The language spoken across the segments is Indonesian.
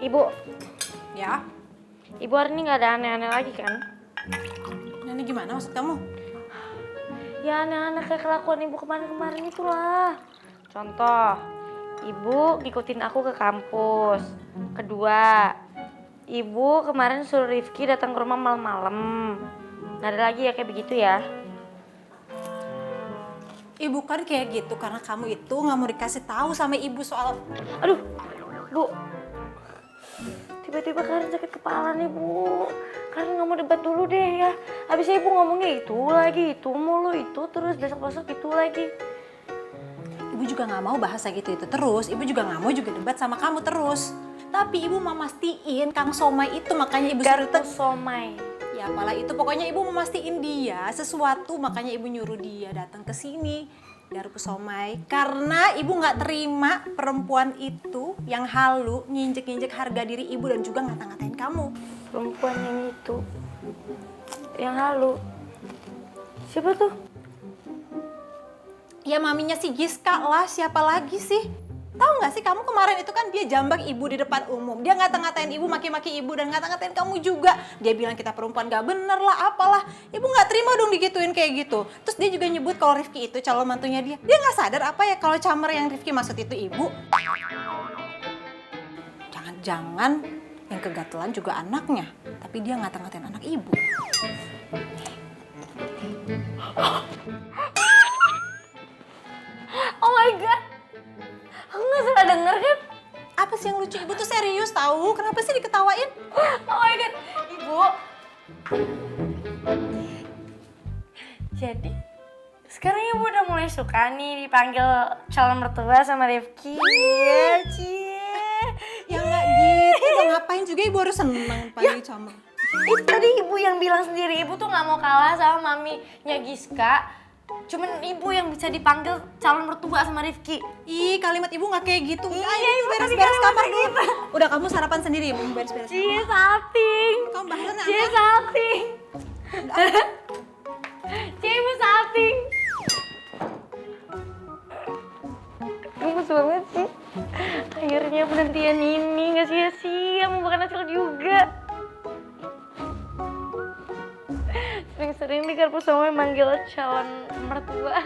Ibu, Ya, ibu hari ini nggak ada aneh-aneh lagi kan? ini gimana maksud kamu? Ya aneh-aneh kayak kelakuan ibu kemarin-kemarin itulah. Contoh, ibu ngikutin aku ke kampus. Kedua, ibu kemarin suruh Rifki datang ke rumah malam-malam. Nggak ada lagi ya kayak begitu ya? Ibu kan kayak gitu karena kamu itu nggak mau dikasih tahu sama ibu soal... Aduh, Bu. Tiba-tiba Karin sakit kepala nih, Bu. Karin nggak mau debat dulu deh ya. Habisnya ibu ngomongnya itu lagi, itu mulu, itu terus besok-besok itu lagi. Ibu juga nggak mau bahasa gitu itu terus. Ibu juga nggak mau juga debat sama kamu terus. Tapi ibu mau mastiin Kang Somai itu makanya ibu suruh... Garpu somai. Ya apalah itu, pokoknya ibu mau mastiin dia sesuatu, makanya ibu nyuruh dia datang ke sini Garpu Somai. Karena ibu nggak terima perempuan itu yang halu nginjek-nginjek harga diri ibu dan juga ngata-ngatain kamu. Perempuan yang itu, yang halu. Siapa tuh? Ya maminya si Giska lah, siapa lagi sih? Tahu nggak sih kamu kemarin itu kan dia jambak ibu di depan umum. Dia ngata-ngatain ibu, maki-maki ibu dan ngata-ngatain kamu juga. Dia bilang kita perempuan gak bener lah, apalah. Ibu nggak terima dong digituin kayak gitu. Terus dia juga nyebut kalau Rifki itu calon mantunya dia. Dia nggak sadar apa ya kalau Camer yang Rifki maksud itu ibu? Jangan-jangan yang kegatelan juga anaknya. Tapi dia ngata-ngatain anak ibu. Oh my god. Aku nggak salah denger kan? Apa sih yang lucu? Ibu tuh serius tahu. Kenapa sih diketawain? Oh my god. Ibu. Jadi, sekarang ibu udah mulai suka nih dipanggil calon mertua sama Rifki. Iya, Cie. Ya nggak gitu. Udah ngapain juga ibu harus seneng panggil Camer. Itu tadi ibu yang bilang sendiri, ibu tuh nggak mau kalah sama maminya Giska. Cuman ibu yang bisa dipanggil calon mertua sama Rifki. Ih, kalimat ibu nggak kayak gitu. Iya, Ayo ibu tadi beres-beres kalimatnya kamar dulu. gitu. Udah kamu sarapan sendiri, ibu beres-beres. Cie salting. Kamu bahasannya Cie apa? salting. Cie ibu salting. Gemes banget sih. Akhirnya penantian ini nggak sia-sia, mau makan hasil juga. Sering-sering di Garpu Somai manggil calon mertua.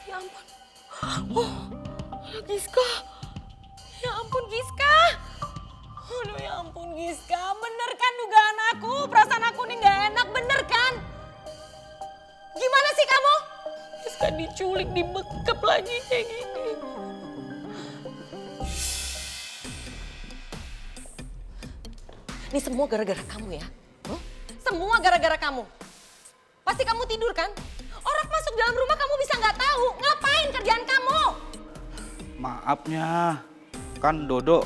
Ya ampun. Oh, Giska. Ya ampun Giska. Aduh ya ampun Giska. Bener kan dugaan aku? Perasaan aku nih gak enak, bener kan? Gimana sih kamu? Giska diculik, dibekep lagi kayak gini. Ini semua gara-gara kamu ya? Huh? Semua gara-gara kamu. Pasti kamu tidur kan? Orang masuk dalam rumah kamu bisa nggak tahu. Ngapain kerjaan kamu? Maafnya, kan Dodo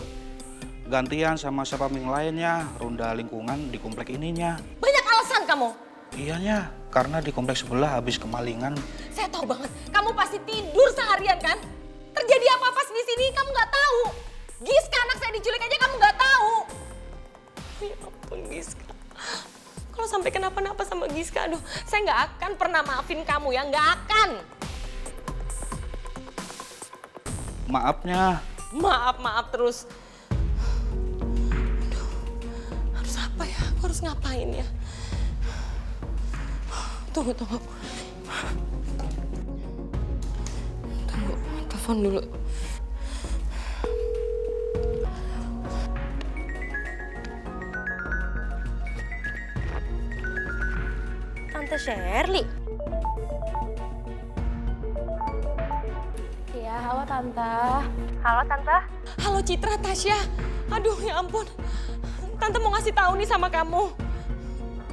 gantian sama siapa yang lainnya ronda lingkungan di komplek ininya. Banyak alasan kamu. Iyanya, karena di komplek sebelah habis kemalingan. Saya tahu banget, kamu pasti tidur seharian kan? Terjadi apa-apa di sini kamu nggak tahu. Giska anak saya diculik aja kamu nggak tahu. Ya ampun Giska. Kalau sampai kenapa-napa sama Giska, aduh, saya nggak akan pernah maafin kamu ya, nggak akan. Maafnya. Maaf terus. Aduh, harus apa ya? Aku harus ngapain ya? Tunggu. Tunggu, telepon dulu. Tante Shirley. Iya, halo Tante. Halo Tante. Halo Citra, Tasya. Aduh ya ampun. Tante mau ngasih tahu nih sama kamu.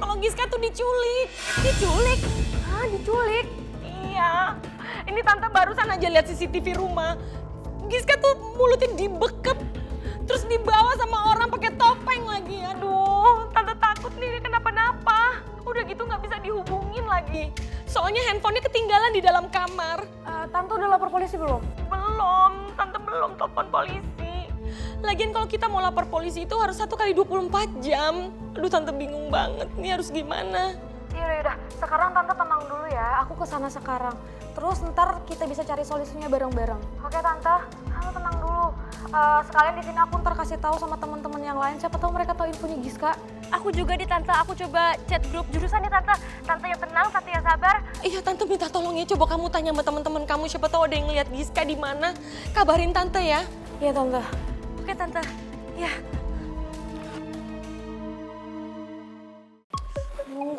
Kalau Giska tuh diculik. Diculik? Hah, diculik? Iya. Ini Tante barusan aja lihat CCTV rumah. Giska tuh mulutnya dibekep. Terus dibawa sama orang pakai topeng lagi. Aduh, Tante takut nih dia kenapa-napa. Udah gitu nggak bisa dihubungin lagi. Soalnya handphonenya ketinggalan di dalam kamar. Tante udah lapor polisi belum? Belum, Tante belum telepon polisi. Lagian kalau kita mau lapor polisi itu harus 1 kali 24 jam. Aduh tante bingung banget nih harus gimana. Yaudah, sekarang tante tenang dulu ya. Aku kesana sekarang. Terus ntar kita bisa cari solusinya bareng-bareng. Oke tante tenang dulu. Sekalian di sini aku ntar kasih tahu sama teman-teman yang lain. Siapa tahu mereka tahu infonya Giska. Aku juga di tante. Aku coba chat grup jurusan nih tante. Tante yang tenang, tante yang sabar. Iya tante minta tolong ya, coba kamu tanya sama teman-teman kamu siapa tahu ada yang ngeliat Giska di mana. Kabarin tante ya. Iya tante. Oke tante. Ya.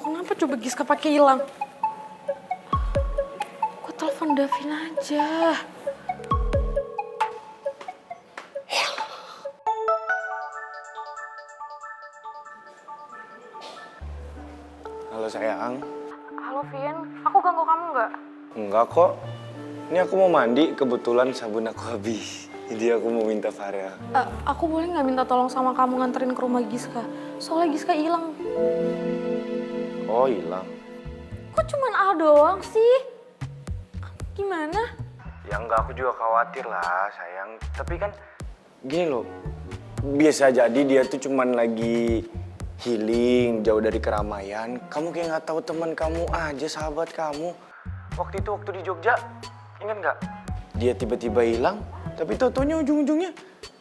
Kenapa coba Giska pakai hilang? Aku telepon Davin aja. Halo sayang. Halo Vin, aku ganggu kamu nggak? Enggak kok. Ini aku mau mandi, kebetulan sabun aku habis. Jadi aku mau minta Farel. Aku boleh nggak minta tolong sama kamu nganterin ke rumah Giska? Soalnya Giska hilang. Oh hilang. Kok cuman Al doang sih? Gimana? Ya enggak, aku juga khawatir lah sayang. Tapi kan gini loh, biasa jadi dia tuh cuman lagi healing, jauh dari keramaian. Kamu kayak nggak tahu teman kamu aja, sahabat kamu. Waktu itu waktu di Jogja, ingat nggak? Dia tiba-tiba hilang, tapi tau-taunya ujung-ujungnya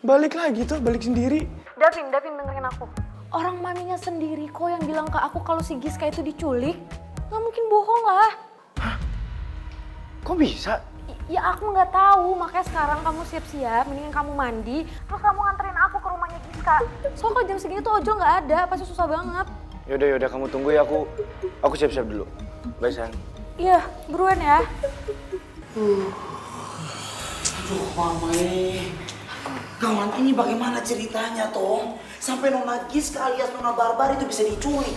balik lagi tuh, balik sendiri. Davin dengerin aku. Orang maminya sendiri kok yang bilang ke aku kalau si Giska itu diculik. Nggak mungkin bohong lah. Kok bisa? Ya aku nggak tahu, makanya sekarang kamu siap-siap, mendingan kamu mandi, terus kamu nganterin aku ke rumahnya Giska. Soalnya kalau jam segini tuh ojol nggak ada, pasti susah banget. Yaudah kamu tunggu ya, aku siap-siap dulu. Bye sayang. Iya, buruan ya. Aduh, Mama ini. Kawan ini bagaimana ceritanya, Tom? Sampai Nona Giska alias Nona Barbar itu bisa diculik.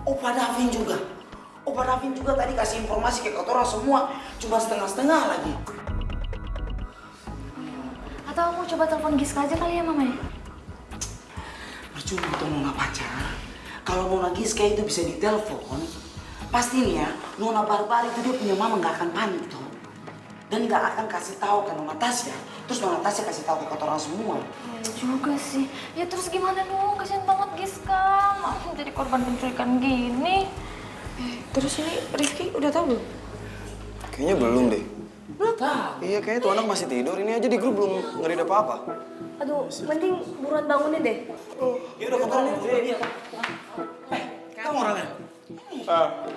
Opa Davin juga. Opa Davin juga tadi kasih informasi ke kotoran semua. Cuma setengah-setengah lagi. Atau aku coba telepon Giska aja kali ya, Mama ya? Percuma tuh Nona pacar. Kalau Nona Giska itu bisa ditelepon, pasti nih ya, Nona Barbar itu dia punya mama nggak akan panik, Tom. Dan nggak akan kasih tahu ke Nona Tasya. Terus Nona Tasya kasih tahu ke kotoran semua. Ya juga sih. Ya terus gimana dong? Kasian banget Giska. Makin jadi korban penculikan gini. Terus ini Rifki udah tahu belum? Kayaknya belum deh. Belum tahu? Iya, kayaknya tuh anak masih tidur. Ini aja di grup belum ngeread apa-apa. Aduh, mending buruan bangunin deh. Yaudah kotoran itu dia. Kamu orangnya?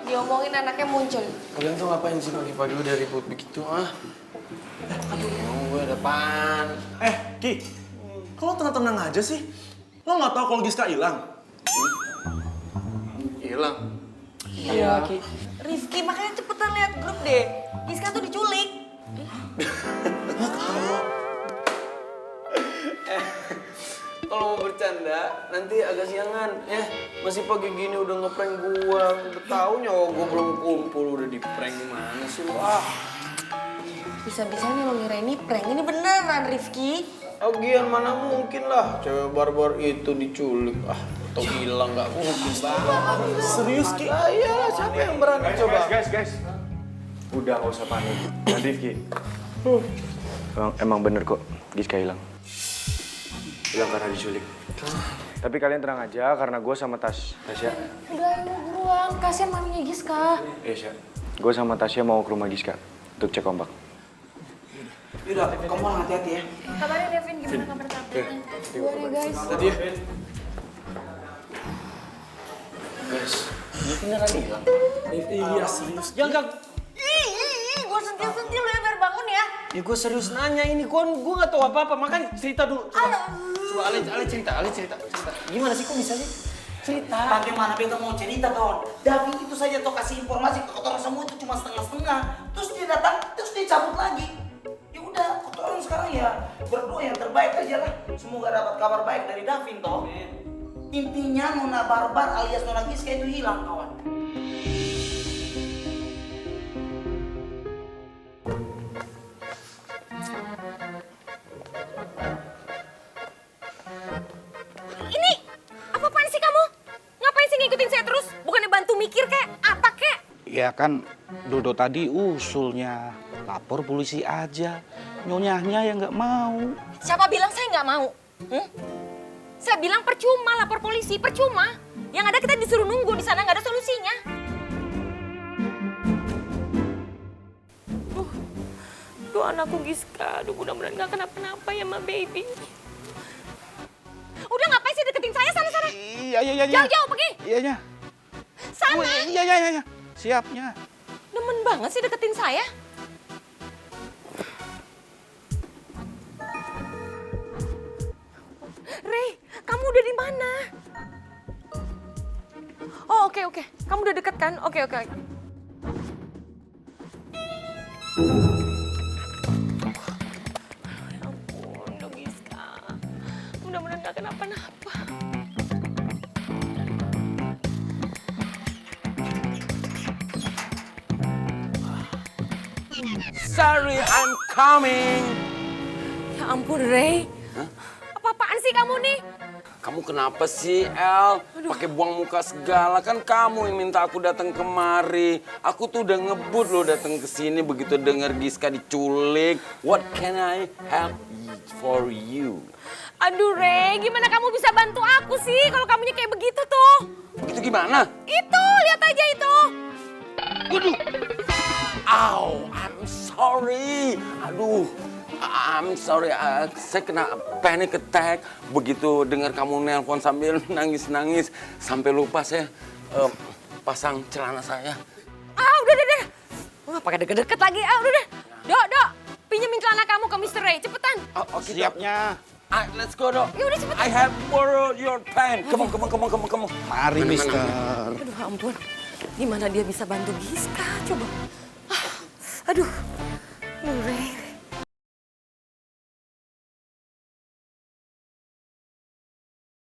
Diomongin anaknya muncul. Kalian tuh ngapain sih pagi-pagi udah ribut begitu ah? Gue ada pan. Ki, kalau tenang-tenang aja sih? Lo nggak tahu kalau Giska hilang? Hilang. Iya. Rifki makanya cepetan lihat grup deh. Giska tuh diculik. Kalau mau bercanda, nanti agak siangan ya. Masih pagi gini udah ngeprank gua. Udah tahu nyawa gua belum kumpul udah di prank gimana sih lu? Bisa-bisanya lo ngira ini prank. Ini beneran Rifki. Lagian mana mungkin lah cewek barbar itu diculik. Atau hilang nggak mungkin banget. Serius, Ki? Iya, siapa yang berani coba? Guys. Udah nggak usah panik. Dan Rifki. Emang bener kok, Giska hilang. Hilang karena diculik. Tapi kalian tenang aja karena gue sama Tasya. Udah, ayo buruan. Kasian maminya Giska. Sya. Gue sama Tasya mau ke rumah Giska untuk cek ombak. Yaudah, kamu hati-hati ya. Kabarin Devin, gimana kabar kabarnya? Buruan ya guys. Tadi ya. Guys, ini beneran hilang. Iya, serius. Ya enggak. Gue sentil-sentil ya biar bangun ya. Ya gue serius nanya ini, gue nggak tahu apa-apa, makanya cerita dulu. Coba Ale cerita. Gimana sih, kok bisa sih? Cerita. Bagaimana beta mau cerita, kawan? Davin itu saja tuh kasih informasi ke kotoran semua itu cuma setengah-setengah. Terus dia datang, terus dia cabut lagi. Ya udah, kotoran sekarang ya berdoa yang terbaik aja lah. Semoga dapat kabar baik dari Davin, toh. Intinya Nona Barbar alias Nona Giska itu hilang, kawan. Ini apa-apaan sih kamu? Ngapain sih ngikutin saya terus? Bukannya bantu mikir kek? Apa kek? Ya kan Dodo tadi usulnya lapor polisi aja. Nyonyahnya yang nggak mau. Siapa bilang saya nggak mau? Saya bilang percuma lapor polisi, percuma. Yang ada kita disuruh nunggu di sana, nggak ada solusinya. Duh anakku Giska, aduh mudah-mudahan nggak kenapa-napa ya ma baby. Udah ngapain sih deketin saya sana-sana? Iya. Jauh-jauh pergi. Iya. Sana. Iya. Siapnya. Demen banget sih deketin saya. Rey, kamu udah di mana? Oh, oke. Kamu udah deket kan? Oke. Ya ampun, dong Giska. Mudah-mudahan gak kenapa-napa. Sorry, I'm coming. Ya ampun, Rey. Apa-apaan sih kamu nih? Kamu kenapa sih, El? Pakai buang muka segala, kan kamu yang minta aku datang kemari. Aku tuh udah ngebut loh datang ke sini begitu dengar Giska diculik. What can I help for you? Aduh, Rey, gimana kamu bisa bantu aku sih kalau kamunya kayak begitu tuh? Begitu gimana? Itu, lihat aja itu. Waduh. Ow, I'm sorry. Aduh, I'm sorry. Saya kena panic attack. Begitu dengar kamu nelpon sambil nangis-nangis. Sampai lupa saya pasang celana saya. Udah. Wah, pakai deket-deket lagi. Udah. Dok, pinjemin celana kamu ke Mr. Ray, cepetan. Oke, Siapnya. Let's go, Dok. Ya udah cepetan. I have borrowed your pen. Come on. Mari, Mister. Aduh, ampun. Gimana dia bisa bantu Giska? Coba. Aduh, Ray.